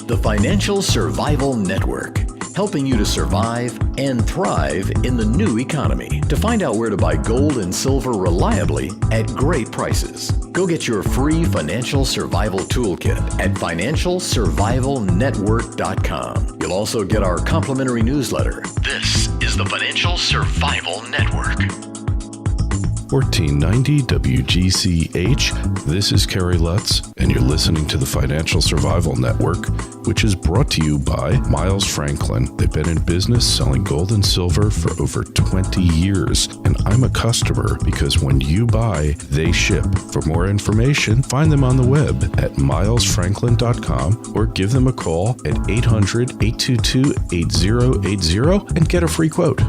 The Financial Survival Network, helping you to survive and thrive in the new economy. To find out where to buy gold and silver reliably at great prices, go get your free Financial Survival Toolkit at financialsurvivalnetwork.com. You'll also get our complimentary newsletter. This is the Financial Survival Network. 1490 WGCH. This is Kerry Lutz, and you're listening to the Financial Survival Network, which is brought to you by Miles Franklin. They've been in business selling gold and silver for over 20 years, and I'm a customer because when you buy, they ship. For more information, find them on the web at milesfranklin.com or give them a call at 800-822-8080 and get a free quote.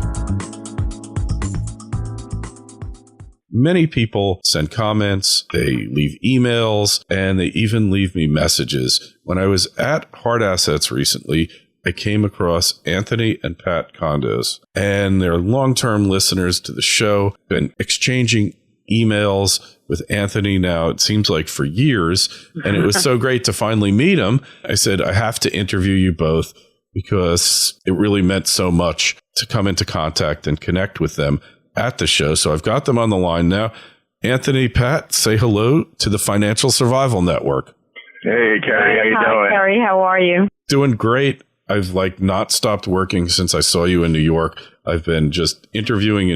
Many people send comments, they leave emails, and they even leave me messages. When I was at Hard Assets recently, I came across Anthony and Pat Condos, and they're long-term listeners to the show. Been exchanging emails with Anthony now, it seems like for years, and it was so great to finally meet him. I said, I have to interview you both because it really meant so much to come into contact and connect with them at the show. So I've got them on the line now. Anthony, Pat, say hello to the Financial Survival Network. Hey, Kerry, how you doing? Hi, Kerry, how are you? Doing great. I've not stopped working since I saw you in New York. I've been just interviewing,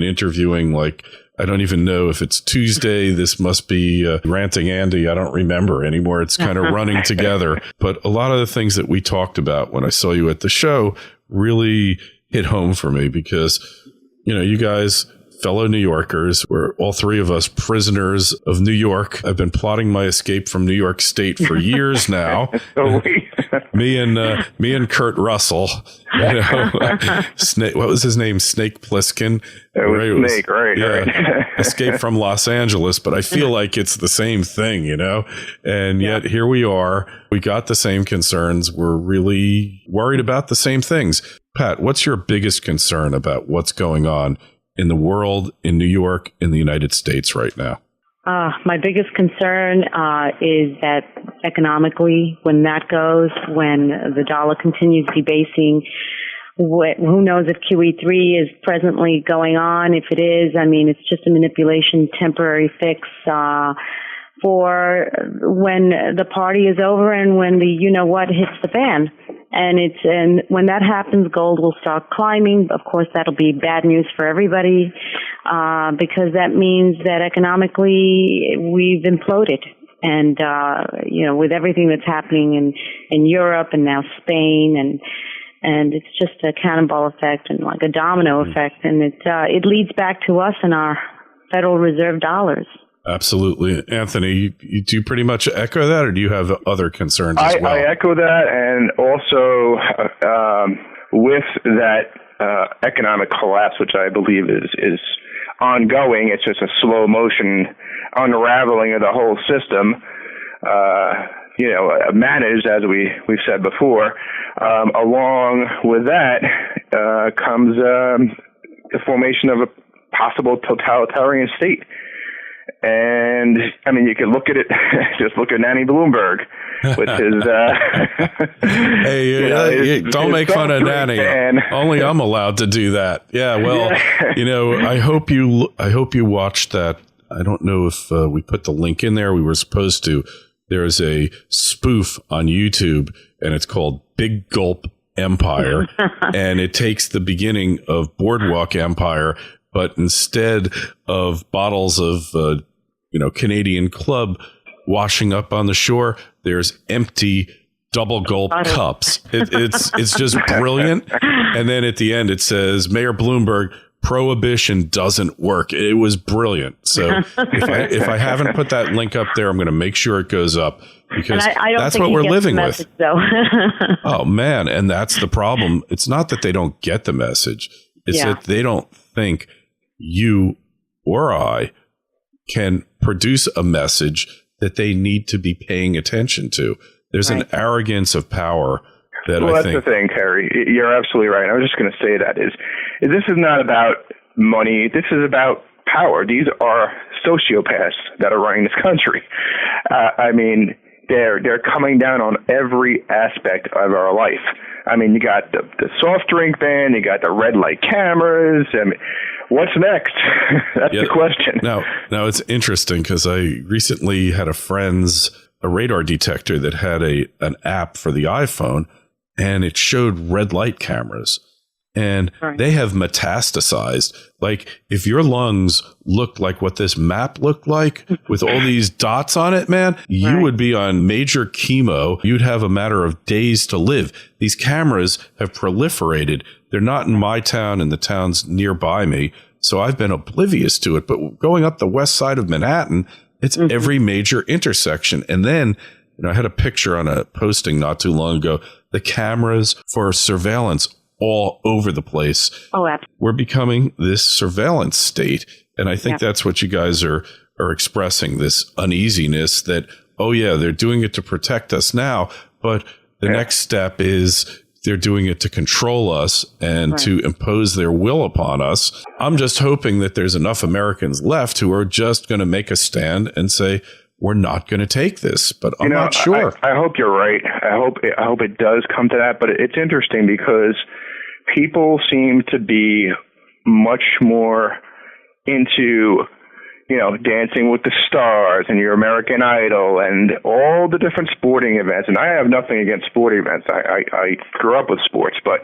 like, I don't even know if it's Tuesday. This must be Ranting Andy. I don't remember anymore. It's kind of running together. But a lot of the things that we talked about when I saw you at the show really hit home for me because, you guys, fellow New Yorkers, we're all three of us prisoners of New York. I've been plotting my escape from New York State for years now. me and Kurt Russell, Snake. What was his name? Snake Plissken. It was Snake, right? Yeah, right. Escape from Los Angeles, but I feel like it's the same thing, And yet here we are. We got the same concerns. We're really worried about the same things. Pat, what's your biggest concern about what's going on in the world, in New York, in the United States right now? My biggest concern is that economically, when that goes, when the dollar continues debasing, who knows if QE3 is presently going on? If it is, it's just a manipulation, temporary fix for when the party is over and when the you-know-what hits the fan. And when that happens, gold will start climbing. Of course, that'll be bad news for everybody, because that means that economically we've imploded. And, with everything that's happening in Europe and now Spain and it's just a cannonball effect and like a domino effect. And it leads back to us and our Federal Reserve dollars. Absolutely. Anthony, do you pretty much echo that, or do you have other concerns as well? I echo that, and also with that economic collapse, which I believe is ongoing, it's just a slow motion unraveling of the whole system, managed, as we've said before. Along with that comes the formation of a possible totalitarian state. And you can look at it, just look at Nanny Bloomberg, which is, hey, don't make fun of Nanny. Only I'm allowed to do that. Yeah. Well, I hope you watched that. I don't know if we put the link in there. We were supposed to. There's a spoof on YouTube and it's called Big Gulp Empire. And it takes the beginning of Boardwalk Empire, but instead of bottles of, Canadian Club washing up on the shore, there's empty double gulp cups. It's just brilliant. And then at the end, it says, Mayor Bloomberg, prohibition doesn't work. It was brilliant. So if I haven't put that link up there, I'm going to make sure it goes up because I don't that's think what we're living with. Oh, man. And that's the problem. It's not that they don't get the message. It's that they don't think you or I can produce a message that they need to be paying attention to. There's an arrogance of power that I think. Well, that's the thing, Terry. You're absolutely right. I was just going to say that is this is not about money. This is about power. These are sociopaths that are running this country. they're coming down on every aspect of our life. I mean, you got the soft drink ban, you got the red light cameras. I mean, what's next? That's the question. Now it's interesting because I recently had a radar detector that had an app for the iPhone, and it showed red light cameras. And they have metastasized. Like, if your lungs looked like what this map looked like with all these dots on it, man, you would be on major chemo. You'd have a matter of days to live. These cameras have proliferated. They're not in my town and the towns nearby me, so I've been oblivious to it. But going up the west side of Manhattan, it's every major intersection. And then, I had a picture on a posting not too long ago. The cameras for surveillance all over the place. Oh, absolutely. We're becoming this surveillance state. And I think that's what you guys are expressing, this uneasiness that, oh, yeah, they're doing it to protect us now. But the next step is they're doing it to control us and to impose their will upon us. I'm just hoping that there's enough Americans left who are just going to make a stand and say, we're not going to take this, but I'm not sure. I hope you're right. I hope it does come to that. But it's interesting because people seem to be much more into, Dancing with the Stars and your American Idol and all the different sporting events. And I have nothing against sporting events. I grew up with sports, but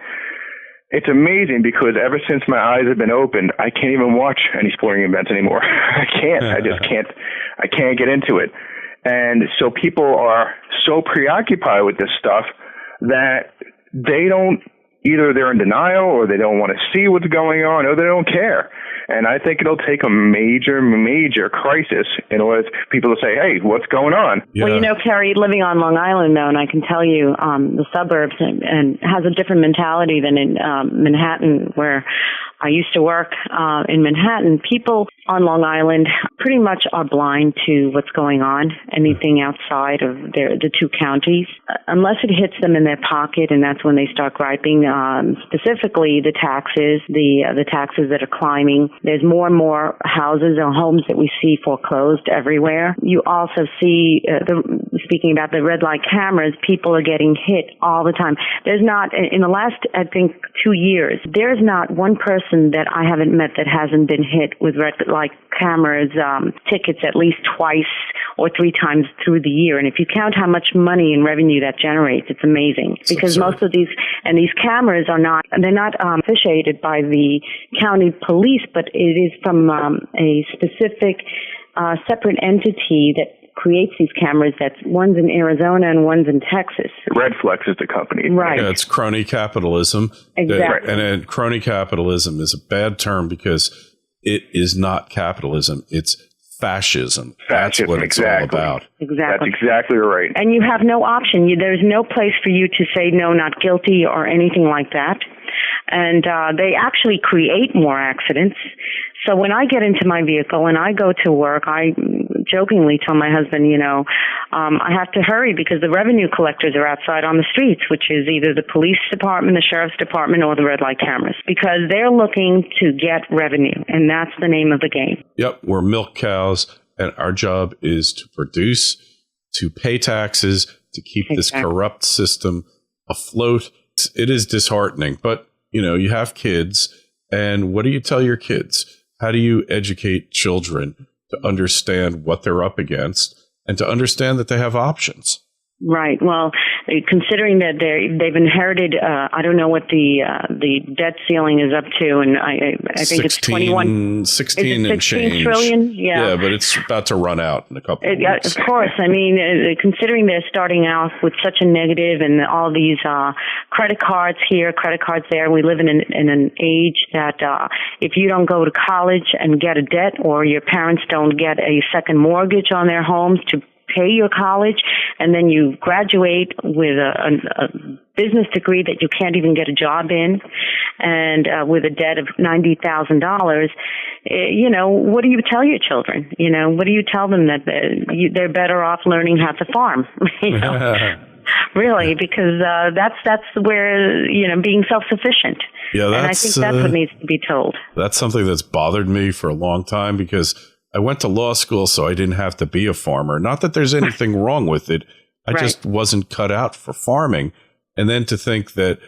it's amazing because ever since my eyes have been opened, I can't even watch any sporting events anymore. I can't. I just can't. I can't get into it. And so people are so preoccupied with this stuff that they don't, either they're in denial or they don't want to see what's going on or they don't care. And I think it'll take a major, major crisis in order for people to say, hey, what's going on? Yeah. Well, Kerry, living on Long Island, though, and I can tell you the suburbs and has a different mentality than in Manhattan, where I used to work in Manhattan. People on Long Island pretty much are blind to what's going on, anything outside of the two counties, unless it hits them in their pocket, and that's when they start griping. Specifically, the taxes, the taxes that are climbing. There's more and more houses and homes that we see foreclosed everywhere. You also see, speaking about the red light cameras, people are getting hit all the time. There's not, in the last, I think, 2 years, there's not one person that I haven't met that hasn't been hit with red light cameras tickets at least twice or 3 times through the year. And if you count how much money and revenue that generates, it's amazing. Because most of these cameras are not officiated by the county police, but it is from a specific separate entity that creates these cameras. That's one's in Arizona and one's in Texas. Redflex is the company. Right. Yeah, it's crony capitalism. Exactly. And crony capitalism is a bad term because it is not capitalism. It's fascism. That's what it's all about. Exactly. That's exactly right. And you have no option. There's no place for you to say no, not guilty or anything like that. And they actually create more accidents. So when I get into my vehicle and I go to work, I jokingly tell my husband, I have to hurry because the revenue collectors are outside on the streets, which is either the police department, the sheriff's department, or the red light cameras, because they're looking to get revenue, and that's the name of the game. Yep, we're milk cows, and our job is to produce, to pay taxes, to keep this corrupt system afloat. It is disheartening, but, you have kids, and what do you tell your kids? How do you educate children to understand what they're up against and to understand that they have options? Right. Well, considering that they've inherited, I don't know what the debt ceiling is up to, and I think it's 21, 16 and change trillion. Yeah, but it's about to run out in a couple of weeks. Of course. I mean, considering they're starting off with such a negative and all these credit cards here, credit cards there, we live in an age that if you don't go to college and get a debt, or your parents don't get a second mortgage on their homes to pay your college, and then you graduate with a business degree that you can't even get a job in, and with a debt of $90,000, what do you tell your children? What do you tell them that they're better off learning how to farm? Really, because that's where being self-sufficient. Yeah, and I think that's what needs to be told. That's something that's bothered me for a long time because I went to law school so I didn't have to be a farmer. Not that there's anything wrong with it. I just wasn't cut out for farming. And then to think that,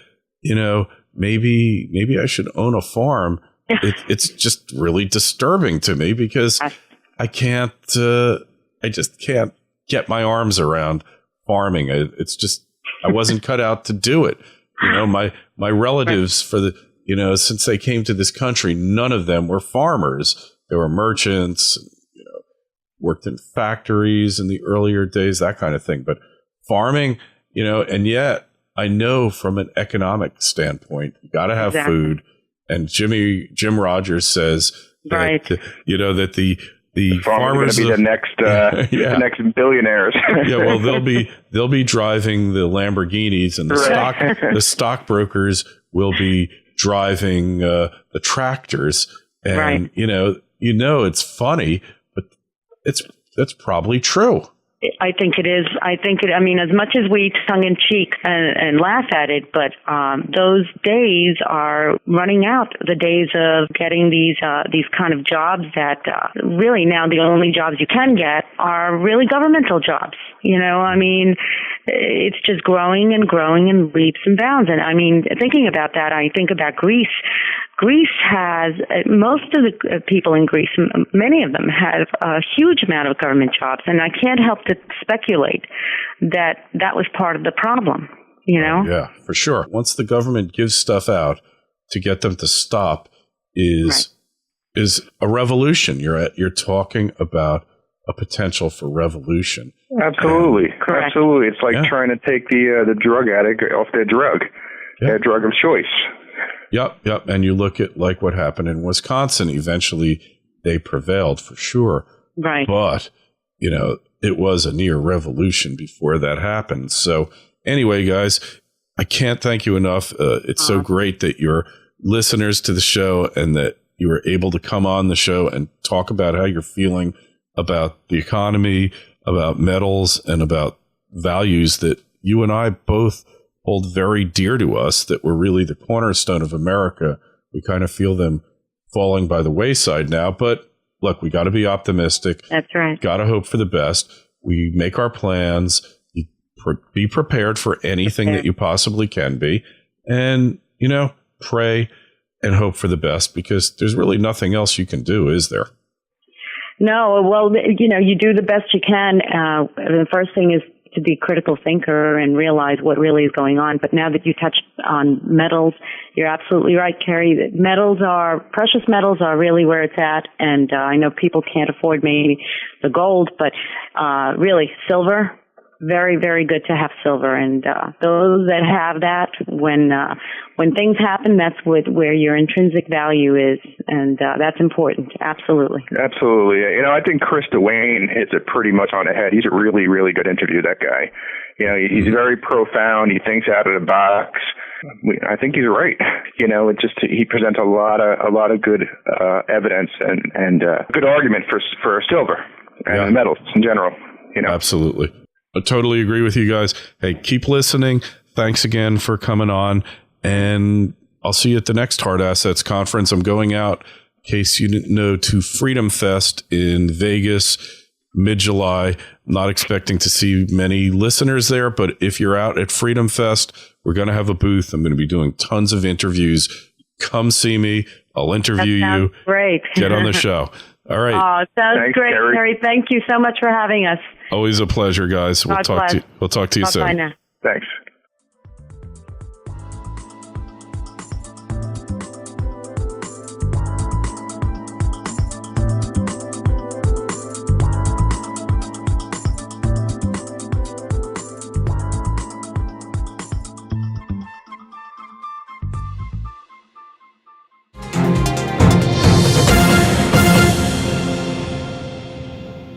maybe I should own a farm. It's just really disturbing to me because I just can't get my arms around farming. I wasn't cut out to do it. My relatives since they came to this country, none of them were farmers. They were merchants, worked in factories in the earlier days, that kind of thing. But farming, and yet I know from an economic standpoint, you got to have food. And Jim Rogers says that, that the farmers are going to be the next billionaires. Well, they'll be driving the Lamborghinis, and the stockbrokers will be driving the tractors. And it's funny, but that's probably true. I think it is. I mean, as much as we tongue in cheek and laugh at it, but those days are running out. The days of getting these kind of jobs that really now the only jobs you can get are really governmental jobs. I mean, it's just growing and growing in leaps and bounds. And I mean, thinking about that, I think about Greece. Greece has, most of the people in Greece, many of them have a huge amount of government jobs, and I can't help to speculate that was part of the problem, Yeah, for sure. Once the government gives stuff out, to get them to stop is a revolution. You're talking about a potential for revolution. Absolutely. Correct. Absolutely. It's like trying to take the drug addict off their drug, their drug of choice. Yep. And you look at like what happened in Wisconsin. Eventually, they prevailed for sure. Right. But, it was a near revolution before that happened. So anyway, guys, I can't thank you enough. It's so great that you're listeners to the show and that you were able to come on the show and talk about how you're feeling about the economy, about metals, and about values that you and I both hold very dear to us, that were really the cornerstone of America. We kind of feel them falling by the wayside now, but look, we got to be optimistic. That's right. Got to hope for the best. We make our plans. You be prepared for anything that you possibly can be, and pray and hope for the best, because there's really nothing else you can do, is there? No. Well, you do the best you can. The first thing is to be a critical thinker and realize what really is going on. But now that you touched on metals, you're absolutely right, Carrie. Precious metals are really where it's at. And I know people can't afford maybe the gold, but really silver, very, very good to have silver. And those that have that, when things happen, that's where your intrinsic value is. And that's important. Absolutely. Absolutely. I think Chris Dewayne hits it pretty much on the head. He's a really, really good interview, that guy. He's very profound. He thinks out of the box. I think he's right. He presents a lot of good evidence and good argument for silver and metals in general. Absolutely. I totally agree with you guys. Hey, keep listening. Thanks again for coming on. And I'll see you at the next Hard Assets Conference. I'm going out, in case you didn't know, to Freedom Fest in Vegas, mid-July. I'm not expecting to see many listeners there, but if you're out at Freedom Fest, we're going to have a booth. I'm going to be doing tons of interviews. Come see me. I'll interview you. Great. Get on the show. All right. Oh, sounds Thanks, great, Carrie. Thank you so much for having us. Always a pleasure, guys. We'll talk to you soon. Bye now. Thanks.